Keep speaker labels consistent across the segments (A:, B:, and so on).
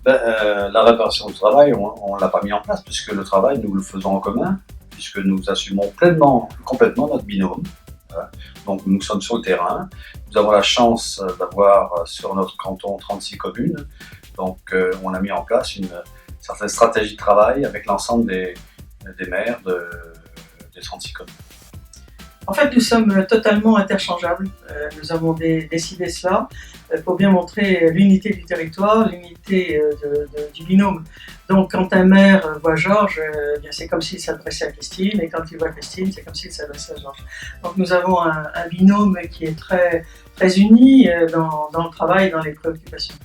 A: La réparation du travail, on ne l'a pas mis en place puisque le travail, nous le faisons en commun, puisque nous assumons complètement notre binôme. Donc nous sommes sur le terrain. Nous avons la chance d'avoir sur notre canton 36 communes. Donc on a mis en place une certaine stratégie de travail avec l'ensemble des maires des 36 communes.
B: En fait, nous sommes totalement interchangeables. Nous avons décidé cela pour bien montrer l'unité du territoire, l'unité du binôme. Donc, quand un maire voit Georges, c'est comme s'il s'adressait à Christine, et quand il voit Christine, c'est comme s'il s'adressait à Georges. Donc, nous avons un binôme qui est très, très uni dans le travail, dans les préoccupations.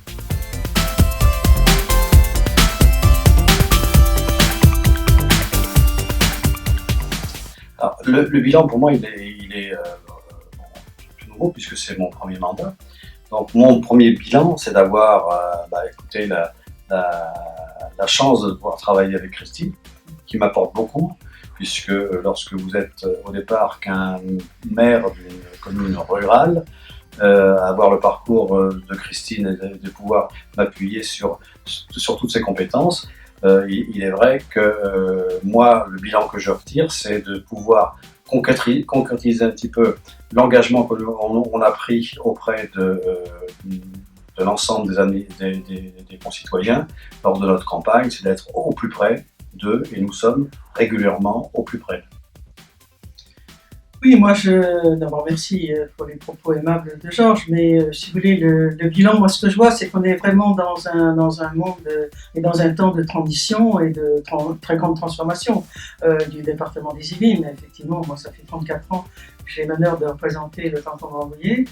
A: Alors, le bilan, pour moi, il est tout nouveau puisque c'est mon premier mandat. Donc, mon premier bilan, c'est d'avoir écoutez, la chance de pouvoir travailler avec Christine, qui m'apporte beaucoup, puisque lorsque vous êtes au départ qu'un maire d'une commune rurale, avoir le parcours de Christine et de pouvoir m'appuyer sur toutes ses compétences, il est vrai que moi, le bilan que je retire, c'est de pouvoir concrétiser un petit peu l'engagement qu'on a pris auprès de l'ensemble des concitoyens lors de notre campagne, c'est d'être au plus près d'eux, et nous sommes régulièrement au plus près.
B: Oui, moi, d'abord merci pour les propos aimables de Georges, mais si vous voulez, le bilan, moi, ce que je vois, c'est qu'on est vraiment dans un monde et dans un temps de transition et de très grande transformation du département des Yvelines. Effectivement, moi, ça fait 34 ans que j'ai l'honneur de représenter le canton de Rambouillet,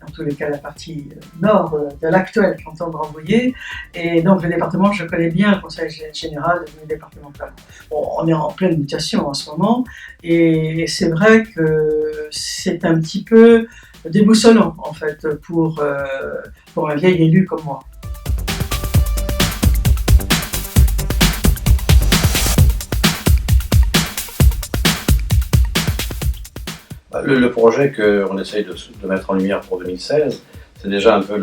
B: en tous les cas la partie nord de l'actuel canton de Rambouillet. Et donc le département, je connais bien le conseil général du départemental. Bon, on est en pleine mutation en ce moment, et c'est vrai que c'est un petit peu déboussolant en fait pour un vieil élu comme moi.
A: Le projet qu'on essaye de mettre en lumière pour 2016, c'est déjà un peu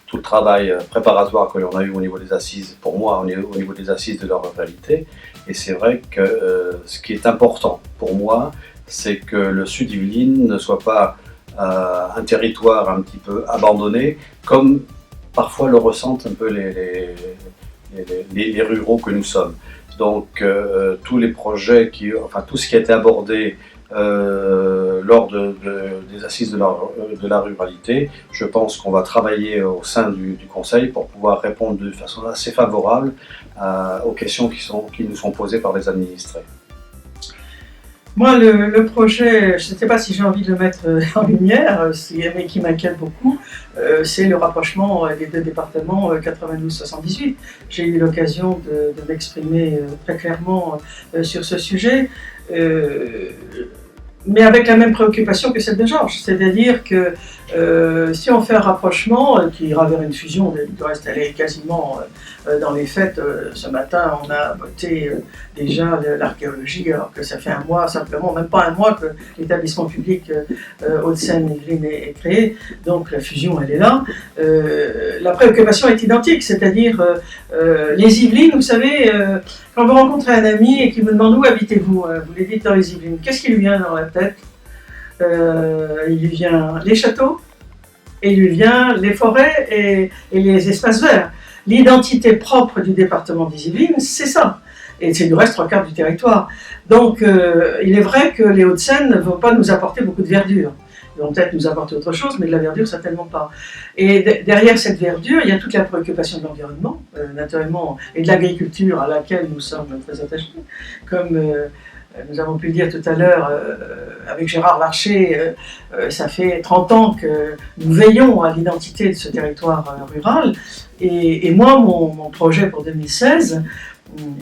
A: tout le travail préparatoire que l'on a eu au niveau des assises, pour moi, au niveau des assises de leur ruralité. Et c'est vrai que ce qui est important pour moi, c'est que le Sud Yvelines ne soit pas un territoire un petit peu abandonné, comme parfois le ressentent un peu les ruraux que nous sommes. Donc tous les projets, tout ce qui a été abordé lors des assises de la ruralité, je pense qu'on va travailler au sein du Conseil pour pouvoir répondre de façon assez favorable aux questions qui nous sont posées par les administrés.
B: Moi, le projet, je ne sais pas si j'ai envie de le mettre en lumière, mais qui m'inquiète beaucoup, c'est le rapprochement des deux départements 92-78. J'ai eu l'occasion de m'exprimer très clairement sur ce sujet. Mais avec la même préoccupation que celle de Georges, c'est-à-dire que si on fait un rapprochement qui ira vers une fusion, du reste elle est quasiment dans les faits, ce matin on a voté déjà l'archéologie, alors que ça fait un mois, simplement, même pas un mois que l'établissement public Hauts-de-Seine-Yvelines est créé, donc la fusion elle est là. La préoccupation est identique, c'est-à-dire les Yvelines, vous savez, quand vous rencontrez un ami et qu'il vous demande où habitez-vous, vous lui dites dans les Yvelines, qu'est-ce qui lui vient dans la tête? Il lui vient les châteaux, et il lui vient les forêts et les espaces verts. L'identité propre du département des Yvelines, c'est ça. Et c'est du reste 3/4 du territoire. Donc il est vrai que les Hauts-de-Seine ne vont pas nous apporter beaucoup de verdure. Ils vont peut-être nous apporter autre chose, mais de la verdure, certainement pas. Et derrière cette verdure, il y a toute la préoccupation de l'environnement, naturellement, et de l'agriculture à laquelle nous sommes très attachés. Comme nous avons pu le dire tout à l'heure avec Gérard Larcher, ça fait 30 ans que nous veillons à l'identité de ce territoire rural. Et moi, mon projet pour 2016,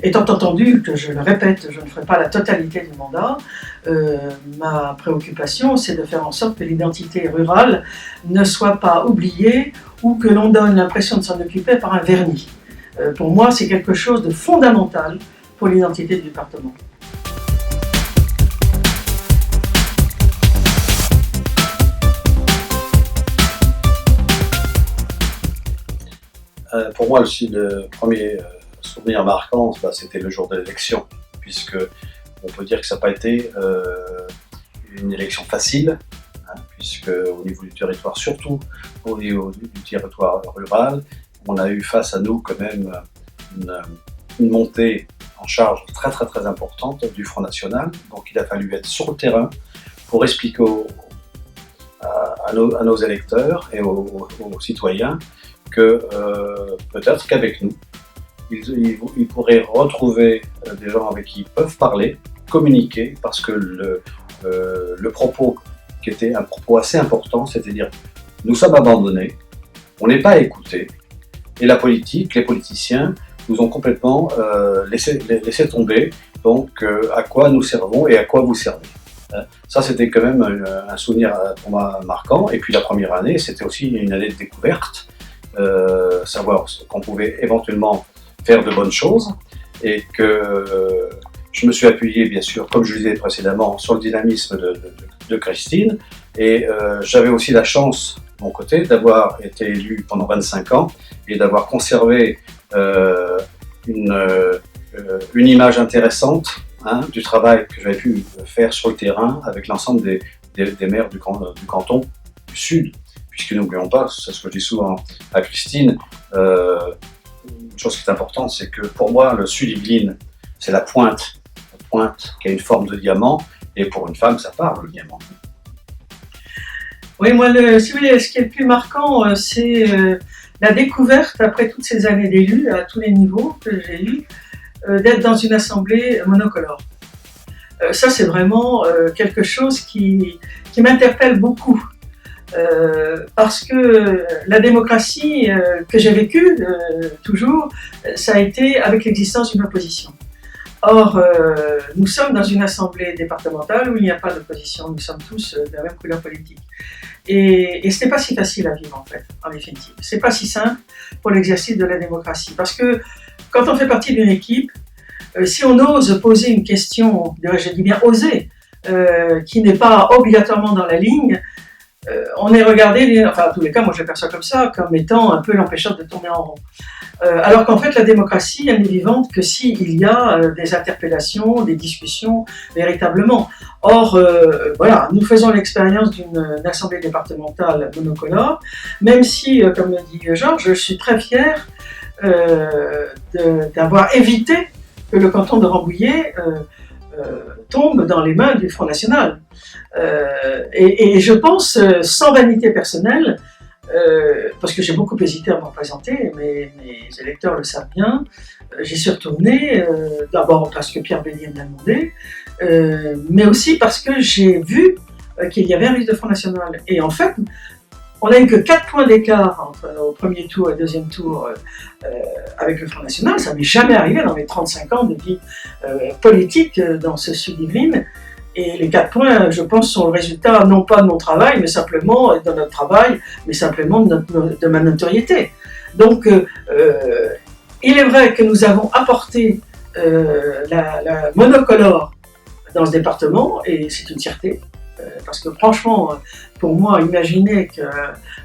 B: étant entendu que, je le répète, je ne ferai pas la totalité du mandat, ma préoccupation, c'est de faire en sorte que l'identité rurale ne soit pas oubliée ou que l'on donne l'impression de s'en occuper par un vernis. Pour moi, c'est quelque chose de fondamental pour l'identité du département.
A: Pour moi, le premier souvenir marquant, c'était le jour de l'élection, puisque on peut dire que ça n'a pas été une élection facile, hein, puisque au niveau du territoire, surtout au niveau du territoire rural, on a eu face à nous quand même une montée en charge très très très importante du Front National. Donc il a fallu être sur le terrain pour expliquer à nos électeurs et aux citoyens que peut-être qu'avec nous, ils pourraient retrouver des gens avec qui ils peuvent parler, communiquer, parce que le propos qui était un propos assez important, c'est-à-dire nous sommes abandonnés, on n'est pas écoutés, et la politique, les politiciens nous ont complètement laissé tomber, donc à quoi nous servons et à quoi vous servez. Ça, c'était quand même un souvenir pour moi marquant. Et puis la première année, c'était aussi une année de découverte, savoir qu'on pouvait éventuellement faire de bonnes choses, et que je me suis appuyé, bien sûr, comme je le disais précédemment, sur le dynamisme de Christine, et j'avais aussi la chance, de mon côté, d'avoir été élu pendant 25 ans et d'avoir conservé une image intéressante, hein, du travail que j'avais pu faire sur le terrain avec l'ensemble des maires du canton du Sud, puisque n'oublions pas, c'est ce que je dis souvent à Christine, une chose qui est importante, c'est que pour moi, le Sud-Yvelines, c'est la pointe qui a une forme de diamant, et pour une femme, ça parle, le diamant.
B: Oui, moi, si vous voulez, ce qui est le plus marquant, c'est la découverte, après toutes ces années d'élus, à tous les niveaux que j'ai eu, d'être dans une assemblée monocolore. Ça, c'est vraiment quelque chose qui m'interpelle beaucoup. Parce que la démocratie que j'ai vécue toujours, ça a été avec l'existence d'une opposition. Or, nous sommes dans une assemblée départementale où il n'y a pas d'opposition, nous sommes tous de la même couleur politique. Et ce n'est pas si facile à vivre en fait, en définitive. Ce n'est pas si simple pour l'exercice de la démocratie. Parce que quand on fait partie d'une équipe, si on ose poser une question, je dis bien oser, qui n'est pas obligatoirement dans la ligne, on est regardé, enfin en tous les cas, moi je l'aperçois comme ça, comme étant un peu l'empêcheur de tourner en rond. Alors qu'en fait la démocratie, elle n'est vivante que s'il y a des interpellations, des discussions véritablement. Or, voilà, nous faisons l'expérience d'une assemblée départementale monocolore, même si, comme le dit Georges, je suis très fière d'avoir évité que le canton de Rambouillet tombe dans les mains du Front National. Et je pense, sans vanité personnelle, parce que j'ai beaucoup hésité à me représenter, mes électeurs le savent bien, j'y suis retournée, d'abord parce que Pierre Bélier me l'a demandé, mais aussi parce que j'ai vu qu'il y avait un risque de Front National. Et en fait, on n'a eu que 4 points d'écart au premier tour et le deuxième tour avec le Front National. Ça m'est jamais arrivé dans mes 35 ans de vie politique dans ce Sud-Yvelines. Et les 4 points, je pense, sont le résultat non pas de mon travail, mais simplement de notre travail, mais simplement de ma notoriété. Donc, il est vrai que nous avons apporté la monocolore dans ce département, et c'est une fierté. Parce que franchement, pour moi, imaginer que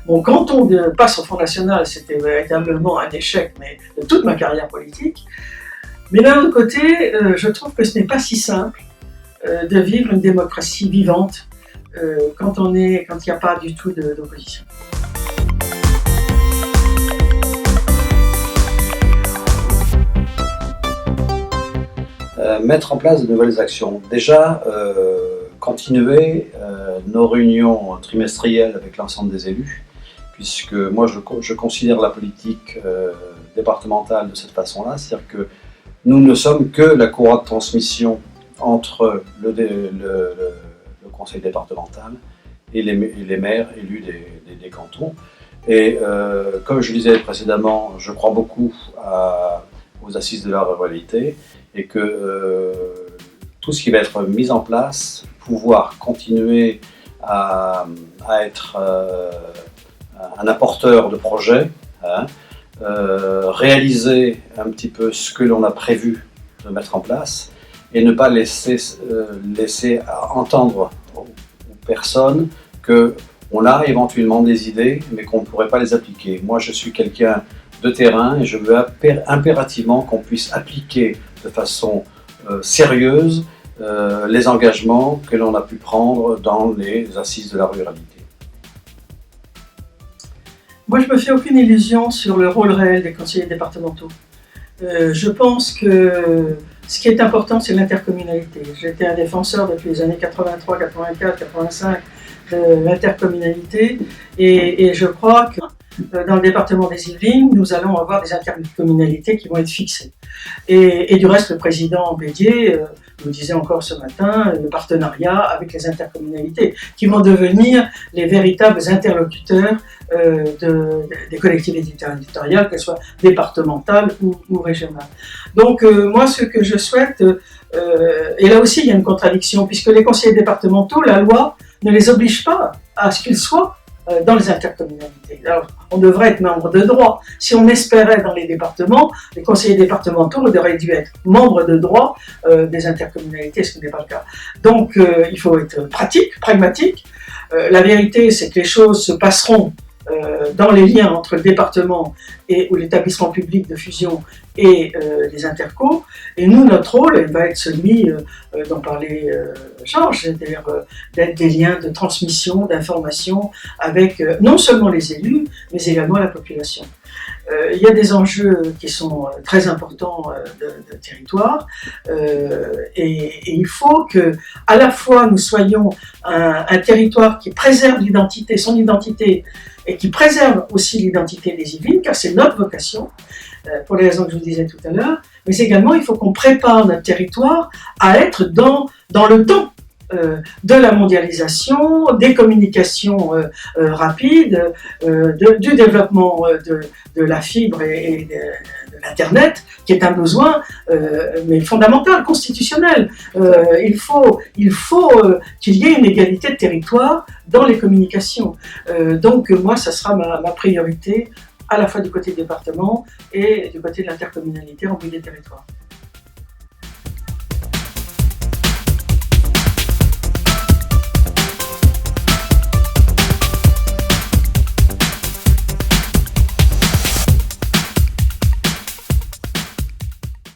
B: mon canton passe au Front National, c'était véritablement un échec, mais de toute ma carrière politique. Mais d'un autre côté, je trouve que ce n'est pas si simple de vivre une démocratie vivante quand il n'y a pas du tout d'opposition.
A: Mettre en place de nouvelles actions. Déjà, continuer nos réunions trimestrielles avec l'ensemble des élus, puisque moi je considère la politique départementale de cette façon-là, c'est-à-dire que nous ne sommes que la courroie de transmission entre le conseil départemental et les maires élus des cantons. Et comme je le disais précédemment, je crois beaucoup aux assises de la ruralité, et que tout ce qui va être mis en place, pouvoir continuer à être un apporteur de projets, hein, réaliser un petit peu ce que l'on a prévu de mettre en place, et ne pas laisser entendre aux personnes qu'on a éventuellement des idées, mais qu'on ne pourrait pas les appliquer. Moi, je suis quelqu'un de terrain et je veux impérativement qu'on puisse appliquer de façon sérieuse les engagements que l'on a pu prendre dans les assises de la ruralité.
B: Moi, je ne me fais aucune illusion sur le rôle réel des conseillers départementaux. Je pense que ce qui est important, c'est l'intercommunalité. J'étais un défenseur depuis les années 83, 84, 85 de l'intercommunalité et je crois que dans le département des Yvelines, nous allons avoir des intercommunalités qui vont être fixées. Et du reste, le président Bédier nous disait encore ce matin le partenariat avec les intercommunalités qui vont devenir les véritables interlocuteurs des collectivités territoriales, qu'elles soient départementales ou régionales. Donc moi, ce que je souhaite, et là aussi il y a une contradiction, puisque les conseillers départementaux, la loi ne les oblige pas à ce qu'ils soient dans les intercommunalités. Alors, on devrait être membre de droit. Si on espérait dans les départements, les conseillers départementaux auraient dû être membres de droit des intercommunalités, ce qui n'est pas le cas. Donc, il faut être pratique, pragmatique. La vérité, c'est que les choses se passeront dans les liens entre le département ou l'établissement public de fusion et les intercos. Et nous, notre rôle va être celui dont parlait Georges, c'est-à-dire d'être des liens de transmission, d'information avec non seulement les élus, mais également la population. Il y a des enjeux qui sont très importants de territoire et il faut que à la fois nous soyons un territoire qui préserve l'identité, son identité, et qui préserve aussi l'identité des Yvelines, car c'est notre vocation, pour les raisons que je vous disais tout à l'heure, mais également il faut qu'on prépare notre territoire à être dans le temps de la mondialisation, des communications rapides, du développement de la fibre et de l'Internet, qui est un besoin mais fondamental, constitutionnel. Il faut qu'il y ait une égalité de territoire dans les communications. Donc moi, ça sera ma priorité, à la fois du côté du département et du côté de l'intercommunalité en milieu des territoires.